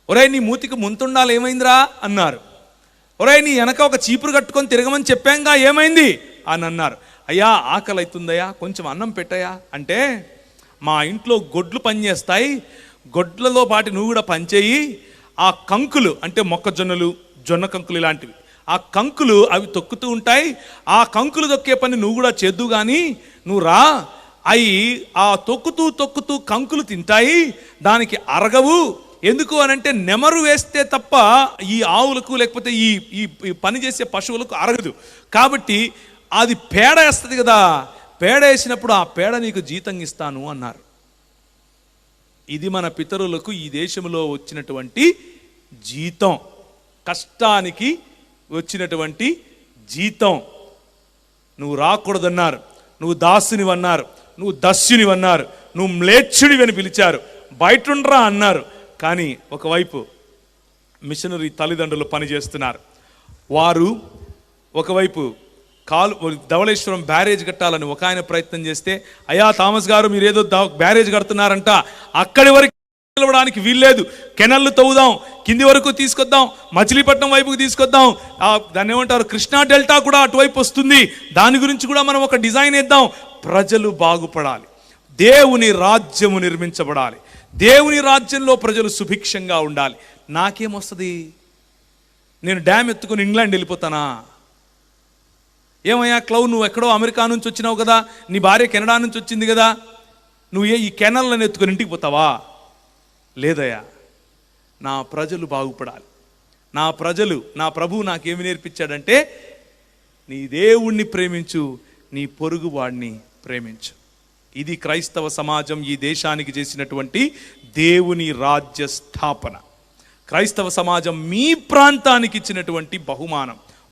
ఒరేయ్ నీ మూతికి ముంతుండాలి ఏమైందిరా అన్నారు. ఒరేయ్ నీ వెనక ఒక చీపురు కట్టుకొని తిరగమని చెప్పాంగా ఏమైంది అని అన్నారు. అయ్యా ఆకలి అవుతుందయ్యా, కొంచెం అన్నం పెట్టయ్యా అంటే, మా ఇంట్లో గొడ్లు పనిచేస్తాయి, గొడ్లలో పాటి నువ్వు కూడా పనిచేయి, ఆ కంకులు అంటే మొక్కజొన్నలు, జొన్న కంకులు ఇలాంటివి, ఆ కంకులు అవి తొక్కుతూ ఉంటాయి, ఆ కంకులు తొక్కే పని నువ్వు కూడా చేద్దు కానీ నువ్వు రా, అవి ఆ తొక్కుతూ తొక్కుతూ కంకులు తింటాయి, దానికి అరగవు. ఎందుకు అనంటే నెమరు వేస్తే తప్ప ఈ ఆవులకు లేకపోతే ఈ పని చేసే పశువులకు అరగదు. కాబట్టి అది పేడ వేస్తుంది కదా, పేడ వేసినప్పుడు ఆ పేడ నీకు జీతం ఇస్తాను అన్నారు. ఇది మన పితరులకు ఈ దేశంలో వచ్చినటువంటి జీతం, కష్టానికి వచ్చినటువంటి జీతం. నువ్వు రాకూడదన్నారు, నువ్వు దాసునివన్నారు, నువ్వు దస్యునివన్నారు, నువ్వు మ్లేచ్ఛుడివి అని పిలిచారు, బయటుండ్రా అన్నారు. కానీ ఒకవైపు మిషనరీ తల్లిదండ్రులు పనిచేస్తున్నారు. వారు ఒకవైపు ధవళేశ్వరం బ్యారేజ్ కట్టాలని ఒక ఆయన ప్రయత్నం చేస్తే, అయ్యా థామస్ గారు మీరేదో బ్యారేజ్ కడుతున్నారంట, అక్కడి వరకు నిలవడానికి వీల్లేదు, కెనల్లు తవ్వుదాం, కింది వరకు తీసుకొద్దాం, మచిలీపట్నం వైపుకి తీసుకొద్దాం, దాన్ని ఏమంటారు కృష్ణా డెల్టా కూడా అటువైపు వస్తుంది, దాని గురించి కూడా మనం ఒక డిజైన్ వేద్దాం. ప్రజలు బాగుపడాలి, దేవుని రాజ్యము నిర్మించబడాలి, దేవుని రాజ్యంలో ప్రజలు సుభిక్షంగా ఉండాలి. నాకేమొస్తుంది? నేను డ్యామ్ ఎత్తుకుని ఇంగ్లాండ్ వెళ్ళిపోతానా? ఏమయ్యా క్లౌ, నువ్వు ఎక్కడో అమెరికా నుంచి వచ్చినావు కదా, నీ భార్య కెనడా నుంచి వచ్చింది కదా, నువ్వు ఈ కెనల్ని ఎత్తుకుని ఇంటికి పోతావా? లేదయ్యా, నా ప్రజలు బాగుపడాలి. నా ప్రజలు, నా ప్రభువు నాకేమి నేర్పించాడంటే, నీ దేవుణ్ణి ప్రేమించు, నీ పొరుగు వాడిని ప్రేమించు. ఇది క్రైస్తవ సమాజం ఈ దేశానికి చేసినటువంటి దేవుని రాజ్య స్థాపన. క్రైస్తవ సమాజం మీ ప్రాంతానికి ఇచ్చినటువంటి బహుమానం.